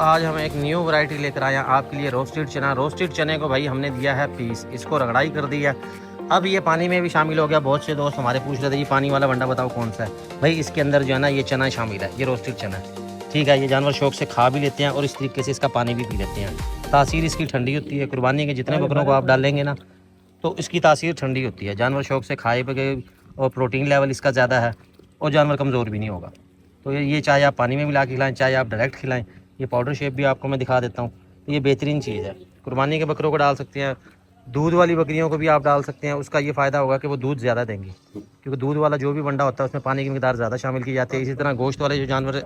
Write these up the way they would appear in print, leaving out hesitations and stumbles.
आज हम एक न्यू वैरायटी लेकर आए हैं आपके लिए, रोस्टेड चना। रोस्टेड चने को भाई हमने दिया है पीस, इसको रगड़ाई कर दिया। अब ये पानी में भी शामिल हो गया। बहुत से दोस्त हमारे पूछ रहे थे ये पानी वाला वंडा बताओ कौन सा है। भाई इसके अंदर जो है ना ये चना शामिल है, ये रोस्टेड चना है, ठीक है। ये जानवर शौक से खा भी लेते हैं और इस तरीके से इसका पानी भी पी लेते हैं। तासीर इसकी ठंडी होती है। कुर्बानी के जितने बकरों को आप डालेंगे ना तो इसकी तासीर ठंडी होती है। जानवर शौक से खाए बगैर और प्रोटीन लेवल इसका ज़्यादा है और जानवर कमज़ोर भी नहीं होगा। तो ये चाहे आप पानी में मिला के खिलाएं, चाहे आप डायरेक्ट खिलाएं। ये पाउडर शेप भी आपको मैं दिखा देता हूँ। तो ये बेहतरीन चीज़ है। कुर्बानी के बकरों को डाल सकते हैं, दूध वाली बकरियों को भी आप डाल सकते हैं। उसका ये फ़ायदा होगा कि वो दूध ज़्यादा देंगी, क्योंकि दूध वाला जो भी वंडा होता है उसमें पानी की मिकदार ज़्यादा शामिल की जाती है। इसी तरह गोश्त वाले जो जानवर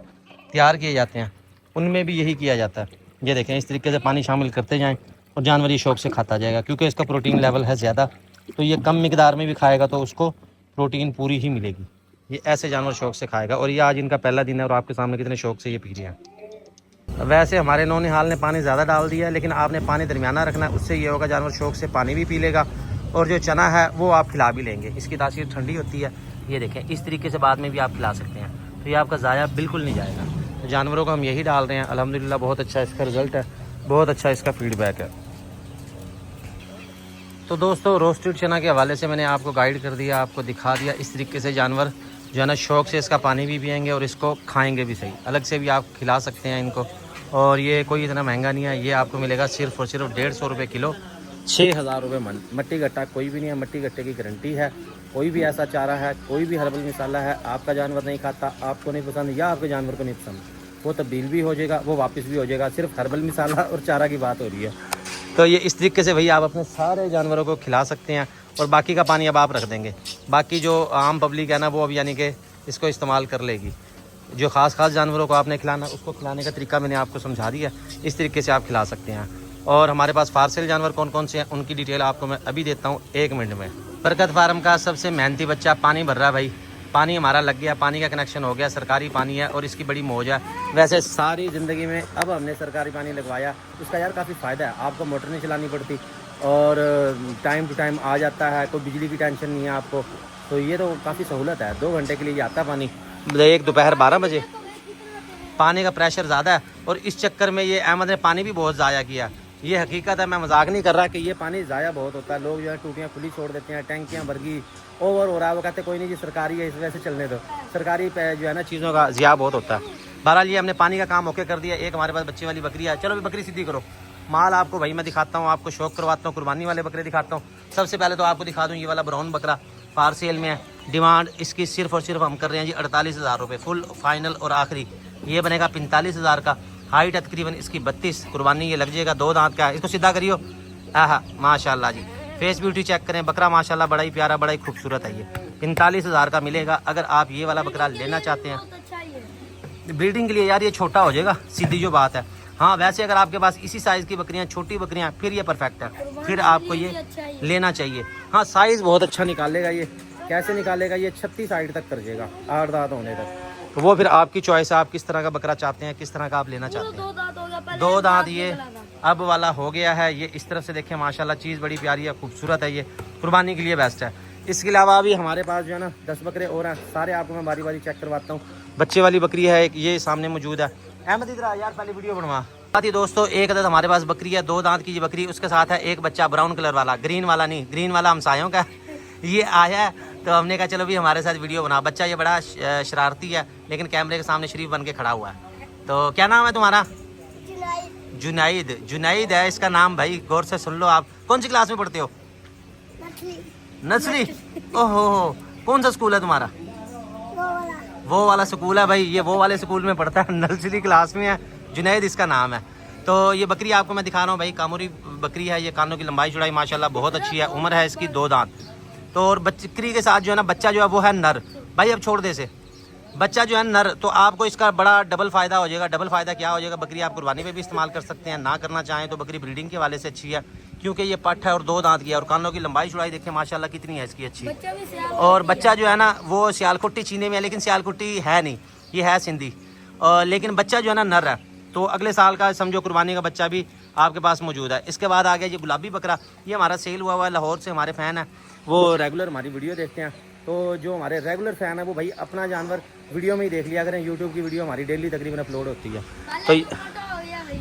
तैयार किए जाते हैं उनमें भी यही किया जाता है। ये देखें, इस तरीके से पानी शामिल करते जाएँ और जानवर ये शौक से खाता जाएगा, क्योंकि इसका प्रोटीन लेवल है ज़्यादा। तो ये कम मिकदार में भी खाएगा तो उसको प्रोटीन पूरी ही मिलेगी। ये ऐसे जानवर शौक से खाएगा। और ये आज इनका पहला दिन है और आपके सामने कितने शौक से ये पी रहे हैं। वैसे हमारे नौनिहाल ने पानी ज़्यादा डाल दिया है, लेकिन आपने पानी दरमियाना रखना है। उससे ये होगा जानवर शौक से पानी भी पी लेगा और जो चना है वो आप खिला भी लेंगे। इसकी तासीर ठंडी होती है। ये देखें, इस तरीके से बाद में भी आप खिला सकते हैं, तो ये आपका ज़ाया बिल्कुल नहीं जाएगा। तो जानवरों को हम यही डाल रहे हैं। अल्हम्दुलिल्लाह बहुत अच्छा इसका रिज़ल्ट है, बहुत अच्छा इसका फीडबैक है। तो दोस्तों, रोस्टेड चना के हवाले से मैंने आपको गाइड कर दिया, आपको दिखा दिया। इस तरीके से जानवर जो है ना शौक से इसका पानी भी पिएंगे और इसको खाएंगे भी सही। अलग से भी आप खिला सकते हैं इनको। और ये कोई इतना महंगा नहीं है। ये आपको मिलेगा सिर्फ और सिर्फ 150 रुपये किलो, 6000 रुपये मन। मट्टी गट्टा कोई भी नहीं है, मट्टी गट्टे की गारंटी है। कोई भी ऐसा चारा है, कोई भी हर्बल मिसाला है आपका जानवर नहीं खाता, आपको नहीं पसंद या आपके जानवर को नहीं पसंद, वो तब्दील भी हो जाएगा, वो वापस भी हो जाएगा। सिर्फ हर्बल मिसाला और चारा की बात हो रही है। तो ये इस तरीके से भैया आप अपने सारे जानवरों को खिला सकते हैं। और बाकी का पानी अब आप रख देंगे। बाकी जो आम पब्लिक है ना वो अब यानी कि इसको इस्तेमाल कर लेगी। जो ख़ास जानवरों को आपने खिलाना, उसको खिलाने का तरीका मैंने आपको समझा दिया। इस तरीके से आप खिला सकते हैं। और हमारे पास फारसेल जानवर कौन कौन से हैं उनकी डिटेल आपको मैं अभी देता हूँ 1 मिनट में। बरकत फार्म का सबसे मेहनती बच्चा पानी भर रहा है भाई। पानी हमारा लग गया, पानी का कनेक्शन हो गया, सरकारी पानी है और इसकी बड़ी मौज है। वैसे सारी ज़िंदगी में अब हमने सरकारी पानी लगवाया, उसका यार काफ़ी फ़ायदा है। आपको मोटर नहीं चलानी पड़ती और टाइम टू टाइम आ जाता है, कोई बिजली की टेंशन नहीं है आपको। तो ये तो काफ़ी सहूलत है। 2 घंटे के लिए आता है पानी, एक दोपहर 12 बजे। पानी का प्रेशर ज़्यादा है और इस चक्कर में ये अहमद ने पानी भी बहुत ज़ाया किया। ये हकीकत है, मैं मजाक नहीं कर रहा कि ये पानी ज़ाया बहुत होता है। लोग जो है टूटियाँ खुली छोड़ देते हैं, टैंकियाँ भरगी ओवर हो रहा है। वो कहते कोई नहीं जी सरकारी है, इस वजह से चलने दो। सरकारी पे जो है ना चीज़ों का ज़िया बहुत होता है। बहरहाल ये हमने पानी का काम ओके कर दिया। एक हमारे पास बच्चे वाली बकरी है। चलो भी बकरी सीधी करो। माल आपको भाई मैं दिखाता हूँ, आपको शौक करवाता हूँ, कुर्बानी वाले बकरे दिखाता हूँ। सबसे पहले तो आपको दिखा दूँ ये वाला ब्राउन बकरा पार सेल में है। डिमांड इसकी सिर्फ और सिर्फ हम कर रहे हैं जी 48,000 रुपये फुल फाइनल और आखिरी। ये बनेगा 45,000 का। हाइट है तकरीबन इसकी 32। कुर्बानी ये लग जाएगा, 2 दांत का है। इसको सीधा करियो। आहा माशाल्लाह जी, फेस ब्यूटी चेक करें। बकरा माशाल्लाह बड़ा ही प्यारा, बड़ा ही खूबसूरत है। ये 45,000 का मिलेगा। अगर आप ये वाला बकरा लेना चाहते हैं ब्रीडिंग के लिए, यार ये छोटा हो जाएगा, सीधी जो बात है। हाँ वैसे अगर आपके पास इसी साइज़ की बकरियाँ, छोटी बकरियाँ, फिर ये परफेक्ट है, फिर आपको ये लेना चाहिए। हाँ साइज़ बहुत अच्छा निकालेगा ये। कैसे निकालेगा ये? 36 हाइट तक कर जाएगा, 8 दांत होने तक। तो वो फिर आपकी चॉइस है, आप किस तरह का बकरा चाहते हैं, किस तरह का आप लेना चाहते हैं। 2 दांत ये अब वाला हो गया है। ये इस तरफ से देखें माशाल्लाह चीज़ बड़ी प्यारी है, खूबसूरत है। ये कुर्बानी के लिए बेस्ट है। इसके अलावा भी हमारे पास जो है ना 10 बकरे और हैं। सारे आपको मैं बारी बारी चेक करवाता हूँ। बच्चे वाली बकरी है एक, ये सामने मौजूद है। अहमद इधर आ यार, पहले वीडियो बनवा। साथ ही दोस्तों एक अदद हमारे पास बकरी है, 2 दांत की ये बकरी। उसके साथ है एक बच्चा ब्राउन कलर वाला, ग्रीन वाला नहीं, ग्रीन वाला हमसायों का। ये आया है तो हमने कहा चलो भी हमारे साथ वीडियो बना। बच्चा ये बड़ा शरारती है, लेकिन कैमरे के सामने शरीफ बन के खड़ा हुआ है। तो क्या नाम है तुम्हारा? जुनाइद। जुनाइद है इसका नाम भाई, गौर से सुन लो आप। कौन सी क्लास में पढ़ते हो? नर्सरी। ओहो, कौन सा स्कूल है तुम्हारा? वो वाला स्कूल है भाई। ये वो वाले स्कूल में पढ़ता है, नर्सरी क्लास में है। जुनाइद इसका नाम है। तो ये बकरी आपको मैं दिखा रहा हूँ भाई, कामूरी बकरी है। ये कानों की लंबाई चौड़ाई माशाल्लाह बहुत अच्छी है। उम्र है इसकी 2 दांत। तो और बकरी के साथ जो है ना बच्चा जो है वो है नर भाई। अब छोड़ दे से बच्चा जो है नर, तो आपको इसका बड़ा डबल फ़ायदा हो जाएगा। डबल फ़ायदा क्या हो जाएगा? बकरी आप कुर्बानी पे भी इस्तेमाल कर सकते हैं, ना करना चाहें तो बकरी ब्रीडिंग के वाले से अच्छी है, क्योंकि ये पट्ट है और 2 दांत की है। और कानों की लंबाई चौड़ाई देखिए माशाल्लाह कितनी है इसकी अच्छी। और बच्चा जो है ना वो सियालकुट्टी चीने में है, लेकिन सियालकुट्टी है नहीं, ये है सिंधी। लेकिन बच्चा जो है ना नर है। तो अगले साल का समझो कुर्बानी का बच्चा भी आपके पास मौजूद है। इसके बाद आ गया ये गुलाबी बकरा। ये हमारा सेल हुआ है, लाहौर से हमारे फ़ैन है, वो रेगुलर हमारी वीडियो देखते हैं। तो जो हमारे रेगुलर फ़ैन है वो भाई अपना जानवर वीडियो में ही देख लिया करें। यूट्यूब की वीडियो हमारी डेली तकरीबन अपलोड होती है। तो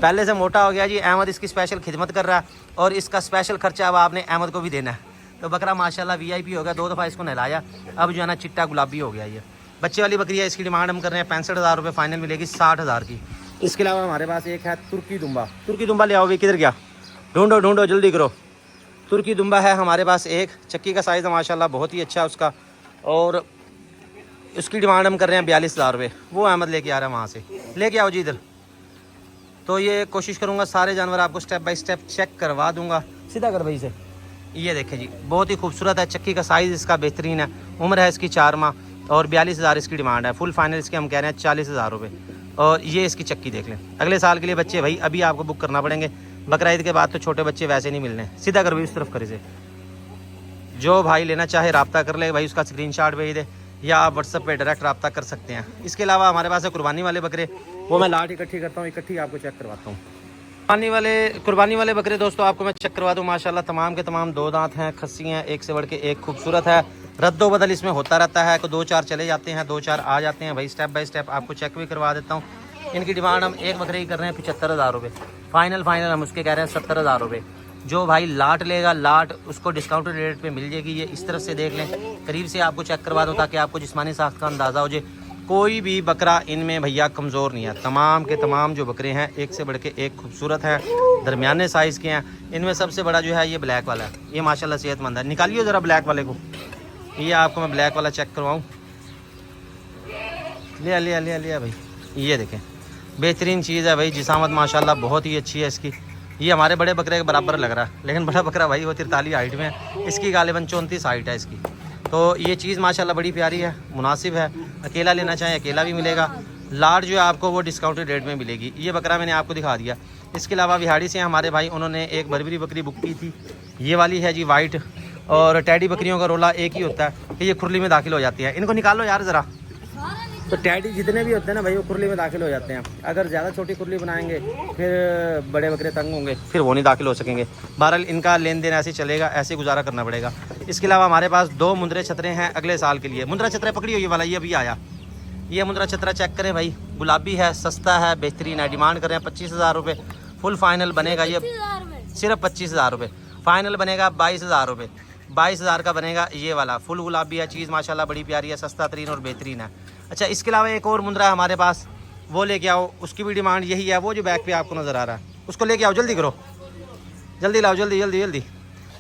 पहले से मोटा हो गया जी। अहमद इसकी स्पेशल खिदमत कर रहा है और इसका स्पेशल खर्चा अब आपने अहमद को भी देना है। तो बकरा माशाल्लाह VIP हो गया, 2 दफ़ा इसको नहलाया, अब जो है ना चिट्टा गुलाबी हो गया। ये बच्चे वाली बकरी है, इसकी डिमांड हम कर रहे हैं 65,000 रुपये, फाइनल मिलेगी 60,000 की। इसके अलावा हमारे पास एक है तुर्की दुम्बा। तुर्की दुम्बा ले आओ भाई, किधर गया, ढूंढो ढूंढो जल्दी करो। तुर्की दुम्बा है हमारे पास एक, चक्की का साइज़ है माशाल्लाह बहुत ही अच्छा है उसका, और उसकी डिमांड हम कर रहे हैं 42,000 रुपये। वो अहमद लेके आ रहा है वहाँ से, लेके आओ जी इधर। तो ये कोशिश करूँगा सारे जानवर आपको स्टेप बाय स्टेप चेक करवा दूँगा। सीधा कर भाई से। ये देखें जी, बहुत ही खूबसूरत है, चक्की का साइज़ इसका बेहतरीन है, उम्र है इसकी 4 माह और 42,000 इसकी डिमांड है। फुल फाइनल इसके हम कह रहे हैं 40,000 रुपये। और ये इसकी चक्की देख लें। अगले साल के लिए बच्चे भाई अभी आपको बुक करना पड़ेंगे, बकरा ईद के बाद तो छोटे बच्चे वैसे नहीं मिलने। सीधा कर भाई इस तरफ कर इसे। जो भाई लेना चाहे रब्ता कर ले भाई, उसका स्क्रीनशॉट भेज दे या आप व्हाट्सएप पे डायरेक्ट रब्ता कर सकते हैं। इसके अलावा हमारे पास है कुर्बानी वाले बकरे, वो मैं लाट इकट्ठी करता हूँ, इकट्ठी आपको चेक करवाता हूँ। कुर्बानी वाले बकरे दोस्तों आपको मैं चेक करवा दूँ। माशाल्लाह तमाम के तमाम 2 दांत हैं, खस्सी हैं, एक से बढ़ के एक खूबसूरत है। रद्दो बदल इसमें होता रहता है, 2-4 चले जाते हैं, 2-4 आ जाते हैं भाई। स्टेप बाय स्टेप आपको चेक भी करवा देता हूँ। इनकी डिमांड हम एक बकरे की कर रहे हैं 75,000 रुपये, फाइनल हम उसके कह रहे हैं 70,000 रुपये। जो भाई लाट लेगा, लाट उसको डिस्काउंटेड रेट पे मिल जाएगी। ये इस तरफ से देख लें, करीब से आपको चेक करवा दूँ ताकि आपको जिस्मानी साख्त का अंदाज़ा हो जाए। कोई भी बकरा इनमें भैया कमज़ोर नहीं है। तमाम के तमाम जो बकरे हैं एक से बढ़ के एक खूबसूरत है, दरमियाने साइज़ के हैं। इनमें सबसे बड़ा जो है ये ब्लैक वाला है, ये माशाल्लाह सेहतमंद है। निकालिए ज़रा ब्लैक वाले को, ये आपको मैं ब्लैक वाला चेक करवाऊँ। लिया लिया लिया लिया भाई, ये देखें बेहतरीन चीज़ है भाई। जिसामत माशाल्लाह बहुत ही अच्छी है इसकी। ये हमारे बड़े बकरे के बराबर लग रहा है, लेकिन बड़ा बकरा भाई वो 43 हाइट में है, इसकी गालिबन 34 हाइट है इसकी। तो ये चीज़ माशाल्लाह बड़ी प्यारी है, मुनासिब है। अकेला लेना चाहें अकेला भी मिलेगा, लाट जो है आपको वो डिस्काउंटेड रेट में मिलेगी। ये बकरा मैंने आपको दिखा दिया। इसके अलावा बिहाड़ी से हमारे भाई, उन्होंने एक बर्बरी बकरी बुक की थी, ये वाली है जी वाइट। और टैडी बकरियों का रोला एक ही होता है कि ये खुरली में दाखिल हो जाती है। इनको निकालो यार ज़रा। तो टैडी जितने भी होते हैं ना भाई वो खुरली में दाखिल हो जाते हैं। अगर ज़्यादा छोटी खुरली बनाएंगे फिर बड़े बकरे तंग होंगे, फिर वो नहीं दाखिल हो सकेंगे। बहरहाल इनका लेन देन ऐसे चलेगा, ऐसे गुजारा करना पड़ेगा। इसके अलावा हमारे पास 2 मुंदरे छतरे हैं अगले साल के लिए। मुंदरा छतरा पकड़ी हुई वाला ये अभी आया, ये मुंदरा छतरा चेक करें भाई, गुलाबी है, सस्ता है, बेहतरीन है। डिमांड कर रहे हैं 25,000 रुपये। फुल फाइनल बनेगा ये सिर्फ 25,000 रुपये, फाइनल बनेगा 22,000 रुपये। 22,000 का बनेगा ये वाला। फुल गुलाबी है, चीज़ माशाल्लाह बड़ी प्यारी है, सस्ता तरीन और बेहतरीन है। अच्छा, इसके अलावा एक और मुंदरा है हमारे पास, वो लेके आओ। उसकी भी डिमांड यही है, वो जो बैक पे आपको नज़र आ रहा है उसको लेके आओ। जल्दी करो, जल्दी लाओ, जल्दी जल्दी जल्दी।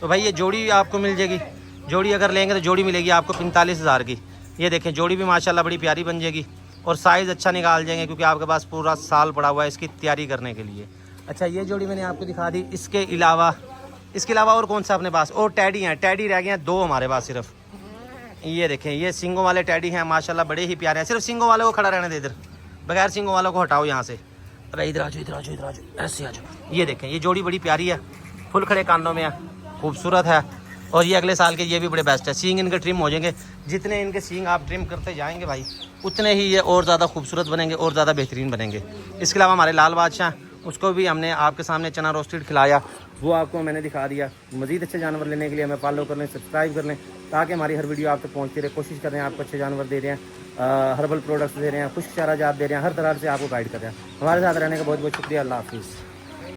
तो भाई ये जोड़ी आपको मिल जाएगी। जोड़ी अगर लेंगे तो जोड़ी मिलेगी आपको 45,000 की। ये देखें जोड़ी भी माशाल्लाह बड़ी प्यारी बन जाएगी और साइज़ अच्छा निकाल जाएंगे, क्योंकि आपके पास पूरा साल पड़ा हुआ है इसकी तैयारी करने के लिए। अच्छा, ये जोड़ी मैंने आपको दिखा दी। इसके अलावा और कौन सा अपने पास? और टैडी हैं, टैडी रह गए हैं 2 हमारे पास सिर्फ। ये देखें, ये सिंगों वाले टैडी हैं, माशाल्लाह बड़े ही प्यारे हैं। सिर्फ सिंगों वालों को खड़ा रहने दे इधर, बगैर सिंगों वालों को हटाओ यहाँ से। अरे इधर आ जाओ, इधर आ जाओ, इधर आ जाओ, ऐसे आ जाओ। ये देखें, ये जोड़ी बड़ी प्यारी है, फुल खड़े कानों में है, खूबसूरत है। और ये अगले साल के ये भी बड़े बेस्ट है। सींग इनके ट्रिम हो जाएंगे, जितने इनके सींग आप ट्रिम करते जाएंगे भाई उतने ही ये और ज़्यादा खूबसूरत बनेंगे और ज़्यादा बेहतरीन बनेंगे। इसके अलावा हमारे लाल बादशाह, उसको भी हमने आपके सामने चना रोस्टेड खिलाया, वो आपको मैंने दिखा दिया। मज़ीद अच्छे जानवर लेने के लिए हमें फॉलो कर लें, सब्सक्राइब कर लें, ताकि हमारी हर वीडियो आप तक पहुँचती रहे। कोशिश कर रहे हैं आपको अच्छे जानवर दे रहे हैं, हर्बल प्रोडक्ट्स दे रहे हैं, खुश्क चारा जात दे रहे हैं, हर तरह से आपको गाइड कर रहे हैं। हमारे साथ रहने का बहुत बहुत शुक्रिया। अल्लाह हाफिज़।